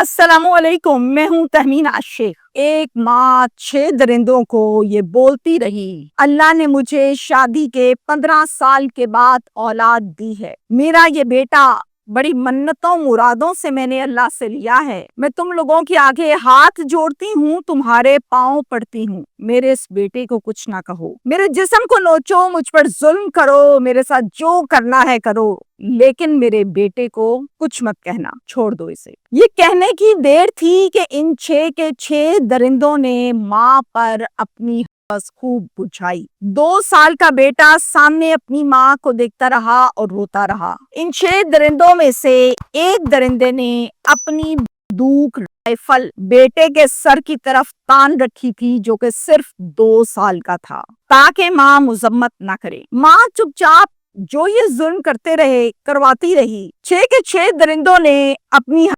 अस्सलाम वालेकुम, मैं हूँ तहमीन आशिक। एक माँ 6 दरिंदों को ये बोलती रही, अल्लाह ने मुझे शादी के 15 साल के बाद औलाद दी है। मेरा ये बेटा बड़ी मन्नतों मुरादों से मैंने अल्लाह से लिया है। मैं तुम लोगों के आगे हाथ जोड़ती हूँ, तुम्हारे पाँव पड़ती हूँ। मेरे इस बेटे को कुछ ना कहो, मेरे जिस्म को नोचो, मुझ पर जुल्म करो, मेरे साथ जो करना है करो, लेकिन मेरे बेटे को कुछ मत कहना, छोड़ दो इसे। ये कहने की देर थी कि इन 6 के 6 दरिंदों ने माँ पर अपनी बस खूब बुझाई। 2 साल का बेटा सामने अपनी माँ को देखता रहा और रोता रहा। इन 6 दरिंदों में से एक दरिंदे ने अपनी बंदूक राइफल बेटे के सर की तरफ तान रखी थी, जो कि सिर्फ 2 साल का था, ताकि माँ मुजम्मत ना करे। माँ चुपचाप जो ये जुल्म करते रहे करवाती रही। 6 के 6 दरिंदों ने अपनी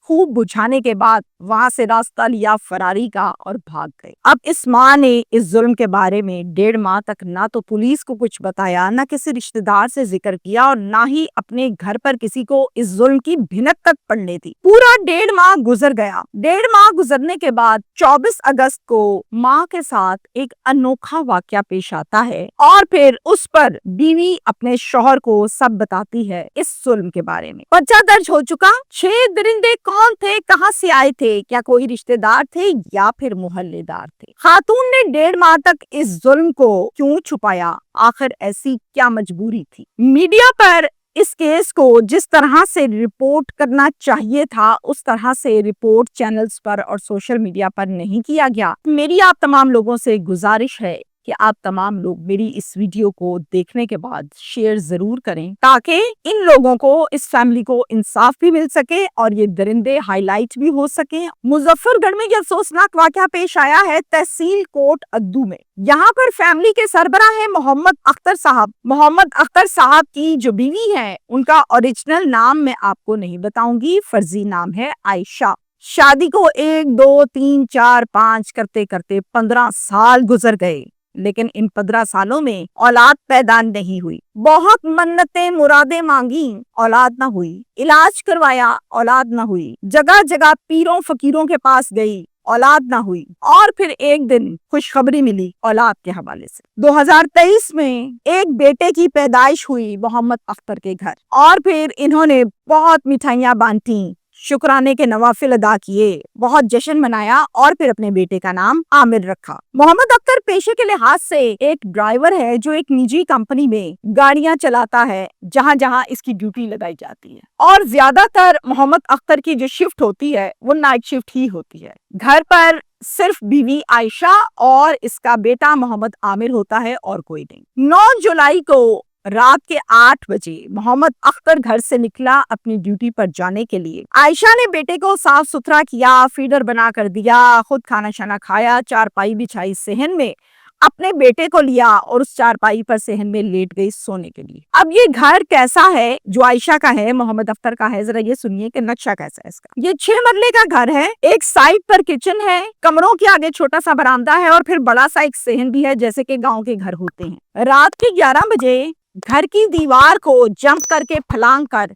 खूब बुझाने के बाद वहां से रास्ता लिया फरारी का और भाग गए। अब इस माँ ने इस जुल्म के बारे में 1.5 माह तक ना तो पुलिस को कुछ बताया, ना किसी रिश्तेदार से जिक्र किया और ना ही अपने घर पर किसी को इस जुल्म की भिनक तक पड़ने दी। पूरा 1.5 माह गुजर गया। 1.5 माह गुजरने के बाद 24 अगस्त को माँ के साथ एक अनोखा वाकया पेश आता है और फिर उस पर बीवी अपने शौहर को सब बताती है इस जुल्म के बारे में। पर्चा दर्ज हो चुका। 6 दरिंदे कौन थे, कहां से आए थे, क्या कोई रिश्तेदार थे या फिर मोहल्लेदार थे? खातून ने 1.5 माह तक इस जुल्म को क्यों छुपाया? आखिर ऐसी क्या मजबूरी थी? मीडिया पर इस केस को जिस तरह से रिपोर्ट करना चाहिए था, उस तरह से रिपोर्ट चैनल्स पर और सोशल मीडिया पर नहीं किया गया। मेरी आप तमाम लोगों से गुजारिश है कि आप तमाम लोग मेरी इस वीडियो को देखने के बाद शेयर जरूर करें, ताकि इन लोगों को, इस फैमिली को इंसाफ भी मिल सके और ये दरिंदे हाईलाइट भी हो सके। मुजफ्फरगढ़ में यह अफसोसनाक वाकया पेश आया है तहसील कोट अद्दू में। यहाँ पर फैमिली के सरबराह है मोहम्मद अख्तर साहब। मोहम्मद अख्तर साहब की जो बीवी है, उनका ओरिजिनल नाम मैं आपको नहीं बताऊंगी, फर्जी नाम है आयशा। शादी को 1 2 3 4 5 करते करते 15 साल गुजर गए, लेकिन इन 15 सालों में औलाद पैदा नहीं हुई। बहुत मन्नतें मुरादें मांगी, औलाद ना हुई। इलाज करवाया, औलाद ना हुई। जगह जगह पीरों फकीरों के पास गई, औलाद ना हुई। और फिर एक दिन खुशखबरी मिली औलाद के हवाले से। 2023 में एक बेटे की पैदाइश हुई मोहम्मद अख्तर के घर, और फिर इन्होंने बहुत मिठाइयां बांटी, शुक्राने के नवाफिल अदा किए, बहुत जश्न मनाया और फिर अपने बेटे का नाम आमिर रखा। मोहम्मद अख्तर पेशे के लिहाज से एक ड्राइवर है जो एक निजी कंपनी में गाड़ियां चलाता है, जहां जहां इसकी ड्यूटी लगाई जाती है। और ज्यादातर मोहम्मद अख्तर की जो शिफ्ट होती है वो नाइट शिफ्ट ही होती है। घर पर सिर्फ बीवी आयशा और इसका बेटा मोहम्मद आमिर होता है और कोई नहीं। 9 जुलाई को रात के 8 बजे मोहम्मद अख्तर घर से निकला अपनी ड्यूटी पर जाने के लिए। आयशा ने बेटे को साफ सुथरा किया, फीडर बना कर दिया, खुद खाना शाना खाया, चारपाई बिछाई सेहन में, अपने बेटे को लिया और उस चारपाई पर सेहन में लेट गई सोने के लिए। अब ये घर कैसा है जो आयशा का है, मोहम्मद अख्तर का है, जरा ये सुनिए कि नक्शा कैसा है इसका। ये 6 मरले का घर है। एक साइड पर किचन है, कमरों के आगे छोटा सा बरामदा है और फिर बड़ा सा एक सेहन भी है, जैसे कि गाँव के घर होते हैं। रात के 11 बजे घर की दीवार को जंप करके फलांग कर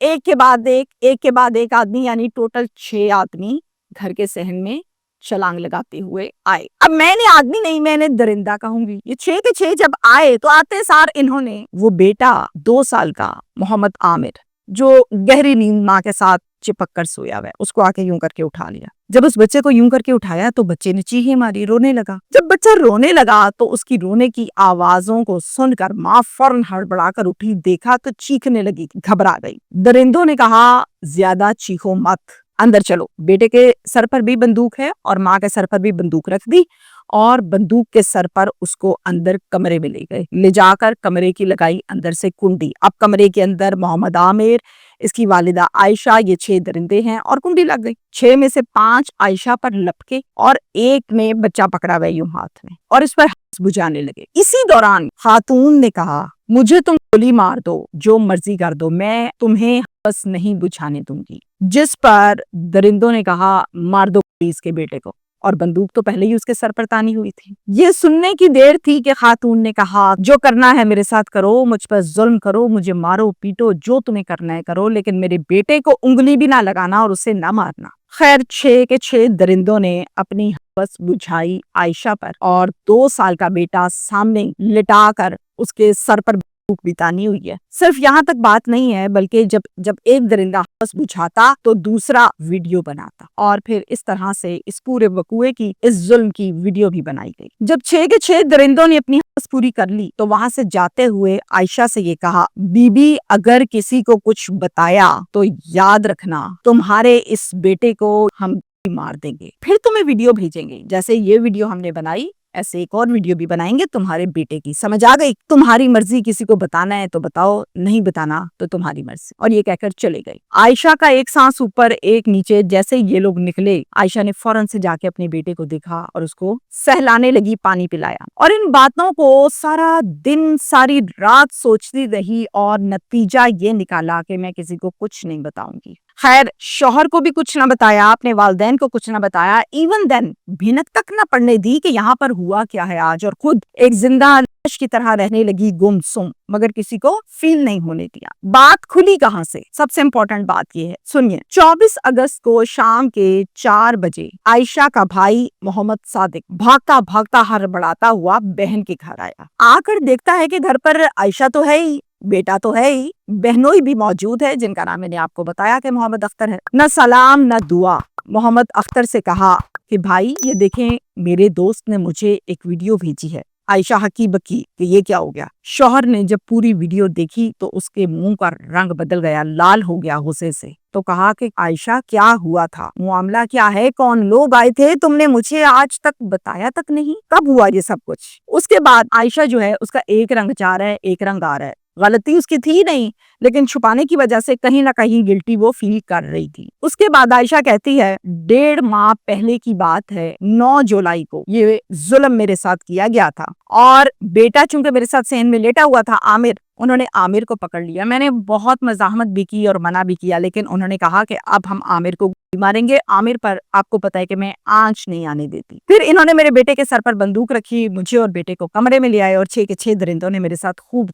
एक के बाद एक आदमी, यानी टोटल 6 आदमी घर के सहन में छलांग लगाते हुए आए। अब मैंने आदमी नहीं, मैंने दरिंदा कहूंगी। ये 6 के 6 जब आए तो आते सार इन्होंने वो बेटा 2 साल का मोहम्मद आमिर, जो गहरी नींद माँ के साथ चिपक कर सोया हुआ है, उसको आके यूं करके उठा लिया। जब उस बच्चे को यूं करके उठाया तो बच्चे ने चीखें मारी, रोने लगा। जब बच्चा रोने लगा तो उसकी रोने की आवाजों को सुनकर माँ फौरन हड़बड़ाकर उठी, देखा तो चीखने लगी, घबरा गई। दरिंदों ने कहा, ज्यादा चीखो मत, अंदर चलो। बेटे के सर पर भी बंदूक है और माँ के सर पर भी बंदूक रख दी और बंदूक के सर पर उसको अंदर कमरे में ले गए। ले जाकर कमरे की लगाई अंदर से कुंडी। अब कमरे के अंदर मोहम्मद आमिर, इसकी वालिदा आयशा, ये 6 दरिंदे हैं और कुंडी लग गई। 6 में से 5 आयशा पर लपके और एक ने बच्चा पकड़ा हुआ यूं हाथ में और इस पर बुझाने लगे। इसी दौरान खातून ने कहा, मुझे तुम गोली मार दो, जो मर्जी कर दो, मैं तुम्हें बस नहीं बुझाने दूंगी। जिस पर दरिंदों ने कहा, मार दो पुलिस के बेटे को, और बंदूक तो पहले ही उसके सर पर तानी हुई थी। ये सुनने की देर थी कि खातून ने कहा, जो करना है मेरे साथ करो, मुझ पर जुल्म करो, मुझे मारो पीटो, जो तुम्हें करना है करो, लेकिन मेरे बेटे को उंगली भी ना लगाना और उसे ना मारना। खैर 6 के 6 दरिंदों ने अपनी हवस बुझाई आयशा पर और 2 साल का बेटा सामने लिटाकर उसके सर पर भूख बितानी हुई है। सिर्फ यहाँ तक बात नहीं है, बल्कि जब जब एक दरिंदा हवस बुझाता तो दूसरा वीडियो बनाता और फिर इस तरह से इस पूरे वकूए की, इस जुल्म की वीडियो भी बनाई गई। जब 6 के 6 दरिंदों ने अपनी हवस पूरी कर ली तो वहां से जाते हुए आयशा से ये कहा, बीबी अगर किसी को कुछ बताया तो याद रखना तुम्हारे इस बेटे को हम मार देंगे, फिर तुम्हें वीडियो भेजेंगे। जैसे ये वीडियो हमने बनाई ऐसे एक और वीडियो भी बनाएंगे तुम्हारे बेटे की। समझ आ गई? तुम्हारी मर्जी, किसी को बताना है तो बताओ, नहीं बताना तो तुम्हारी मर्जी। और ये कहकर चले गए। आयशा का एक सांस ऊपर एक नीचे। जैसे ये लोग निकले, आयशा ने फौरन से जाके अपने बेटे को देखा और उसको सहलाने लगी, पानी पिलाया। और इन बातों को सारा दिन सारी रात सोचती रही और नतीजा ये निकाला कि मैं किसी को कुछ नहीं बताऊंगी। खैर शौहर को भी कुछ ना बताया, अपने वालदैन को कुछ ना बताया, इवन देन भिनक तक ना पड़ने दी कि यहाँ पर हुआ क्या है आज, और खुद एक जिंदा लाश की तरह रहने लगी गुमसुम, मगर किसी को फील नहीं होने दिया। बात खुली कहाँ से? सबसे इम्पोर्टेंट बात ये है, सुनिए। 24 अगस्त को शाम के 4 बजे आयशा का भाई मोहम्मद सादिक भागता भागता हड़बड़ाता हुआ बहन के घर आया। आकर देखता है कि घर पर आयशा तो है ही, बेटा तो है ही, बहनोई भी मौजूद है जिनका नाम मैंने आपको बताया कि मोहम्मद अख्तर है। न सलाम न दुआ। मोहम्मद अख्तर से कहा कि भाई ये देखें, मेरे दोस्त ने मुझे एक वीडियो भेजी है। आयशा हकी बकी कि ये क्या हो गया। शौहर ने जब पूरी वीडियो देखी तो उसके मुंह का रंग बदल गया, लाल हो गया गुस्से से। तो कहा कि आयशा क्या हुआ था, मामला क्या है, कौन लोग आए थे, तुमने मुझे आज तक बताया तक नहीं, कब हुआ ये सब कुछ। उसके बाद आयशा जो है उसका एक रंग जा रहा है, एक रंग आ रहा है। गलती उसकी थी नहीं, लेकिन छुपाने की वजह से कहीं ना कहीं गिल्टी वो फील कर रही थी। उसके बाद आयशा कहती है, 1.5 माह पहले की बात है, 9 जुलाई को ये जुल्म मेरे साथ किया गया था और बेटा चूंकि मेरे साथ सेन में लेटा हुआ था आमिर, उन्होंने आमिर को पकड़ लिया। मैंने बहुत मजाहमत भी की और मना भी किया, लेकिन उन्होंने कहा कि अब हम आमिर को मारेंगे। आमिर पर आपको पता है कि मैं आंच नहीं आने देती। फिर इन्होंने मेरे बेटे के सर पर बंदूक रखी, मुझे और बेटे को कमरे में ले आए और 6 के 6 दरिंदों ने मेरे साथ खूब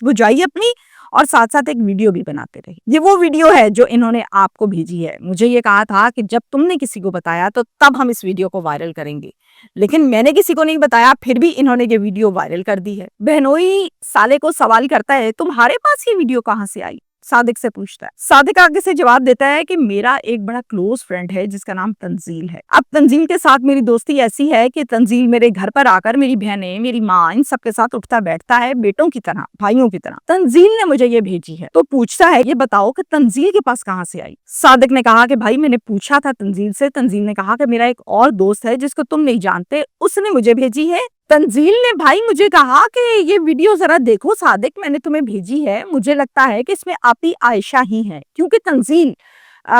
बुझाई अपनी और साथ साथ एक वीडियो भी बनाते रहे। ये वो वीडियो है जो इन्होंने आपको भेजी है। मुझे ये कहा था कि जब तुमने किसी को बताया तो तब हम इस वीडियो को वायरल करेंगे, लेकिन मैंने किसी को नहीं बताया, फिर भी इन्होंने ये वीडियो वायरल कर दी है। बहनोई साले को सवाल करता है, तुम्हारे पास ये वीडियो कहाँ से आई? सादिक से पूछता है। सादिक आगे से जवाब देता है कि मेरा एक बड़ा क्लोज फ्रेंड है जिसका नाम तंजील है। अब तंजील के साथ मेरी दोस्ती ऐसी है कि तंजील मेरे घर पर आकर मेरी बहनें, मेरी माँ, इन सबके साथ उठता बैठता है, बेटों की तरह, भाइयों की तरह। तंजील ने मुझे ये भेजी है। तो पूछता है, ये बताओ कि तंजील के पास कहाँ से आई? सादिक ने कहा कि भाई मैंने पूछा था तंजील से, तंजील ने कहा कि मेरा एक और दोस्त है जिसको तुम नहीं जानते, उसने मुझे भेजी है। तंजील ने भाई मुझे कहा कि ये वीडियो जरा देखो सादिक, मैंने तुम्हें भेजी है, मुझे लगता है कि इसमें आपी आयशा ही है, क्योंकि तंजील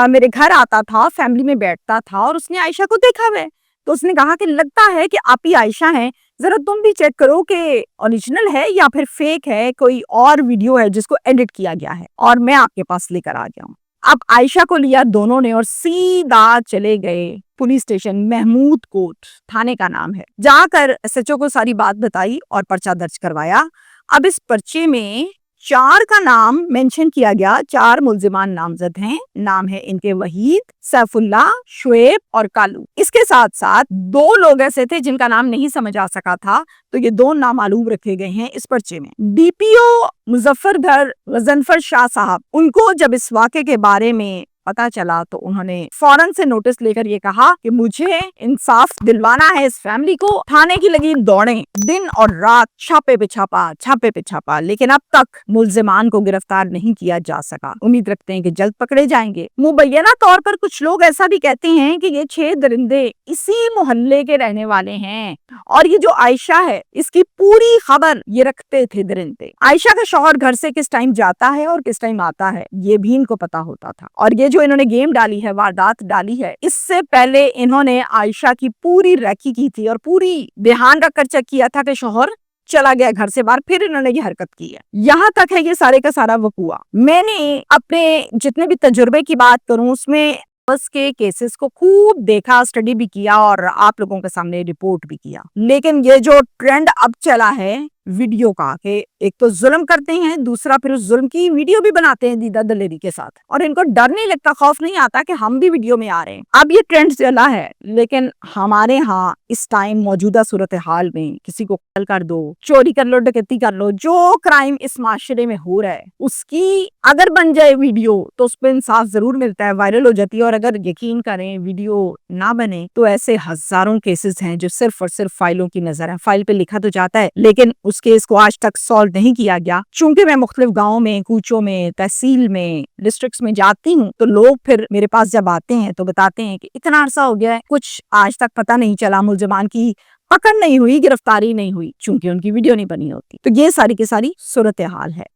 मेरे घर आता था, फैमिली में बैठता था और उसने आयशा को देखा हुआ है। तो उसने कहा कि लगता है कि आपी आयशा है, जरा तुम भी चेक करो कि ओरिजिनल है या फिर फेक है, कोई और वीडियो है जिसको एडिट किया गया है, और मैं आपके पास लेकर आ गया हूँ। अब आयशा को लिया दोनों ने और सीधा चले गए पुलिस स्टेशन, महमूद कोट थाने का नाम है। जाकर एसएचओ को सारी बात बताई और पर्चा दर्ज करवाया। अब इस पर्चे में 4 का नाम मेंशन किया गया, 4 मुल्जिमान नामजद हैं। नाम है इनके वहीद, सैफुल्लाह, शुएब और कालू। इसके साथ साथ 2 लोग ऐसे थे जिनका नाम नहीं समझ आ सका था, तो ये 2 नामालूम रखे गए हैं इस पर्चे में। डीपीओ मुजफ्फरगढ़ गजनफर शाह साहब, उनको जब इस वाक़े के बारे में पता चला तो उन्होंने फौरन से नोटिस लेकर ये कहा कि मुझे इंसाफ दिलवाना है इस फैमिली को। थाने की लगी दौड़ें, दिन और रात, छापे पे छापा, लेकिन अब तक मुल्जिमान को गिरफ्तार नहीं किया जा सका। उम्मीद रखते हैं कि जल्द पकड़े जाएंगे। मुबैना तौर पर कुछ लोग ऐसा भी कहते हैं कि ये 6 दरिंदे इसी मोहल्ले के रहने वाले हैं और ये जो आयशा है इसकी पूरी खबर ये रखते थे दरिंदे। आयशा का शौहर घर से किस टाइम जाता है और किस टाइम आता है ये भी इनको पता होता था। और ये जो इन्होंने गेम डाली है, वारदात डाली है, इससे पहले इन्होंने आयशा की पूरी रैकी की थी और पूरी ध्यान रखकर चेक किया था कि शौहर चला गया घर से बाहर, फिर इन्होंने ये हरकत की है। यहाँ तक है ये सारे का सारा वकूआ। मैंने अपने जितने भी तजुर्बे की बात करूं उसमें बस के केसेस को खूब देखा, स्टडी भी किया और आप लोगों के सामने रिपोर्ट भी किया, लेकिन ये जो ट्रेंड अब चला है ویڈیو کا کہ ایک تو ظلم کرتے ہیں, دوسرا پھر اس ظلم کی ویڈیو بھی بناتے ہیں دیدہ دلیری کے ساتھ, اور ان کو ڈر نہیں لگتا, خوف نہیں آتا کہ ہم بھی ویڈیو میں آ رہے ہیں. اب یہ ٹرینڈ چلا ہے, لیکن ہمارے ہاں اس ٹائم موجودہ صورتحال میں کسی کو قتل کر دو, چوری کر لو, ڈکیتی کر لو, جو کرائم اس معاشرے میں ہو رہا ہے اس کی اگر بن جائے ویڈیو تو اس پہ انصاف ضرور ملتا ہے, وائرل ہو جاتی ہے. اور اگر یقین کریں ویڈیو نہ بنے تو ایسے ہزاروں کیسز ہیں جو صرف اور صرف فائلوں کی نظر ہے. فائل پہ لکھا تو جاتا ہے لیکن اس کیس کو آج تک سالو نہیں کیا گیا. چونکہ میں مختلف گاؤں میں, کوچوں میں, تحصیل میں, ڈسٹرکٹس میں جاتی ہوں تو لوگ پھر میرے پاس جب آتے ہیں تو بتاتے ہیں کہ اتنا عرصہ ہو گیا ہے, کچھ آج تک پتہ نہیں چلا, ملزمان کی پکڑ نہیں ہوئی, گرفتاری نہیں ہوئی, چونکہ ان کی ویڈیو نہیں بنی ہوتی. تو یہ ساری کی ساری صورتحال ہے.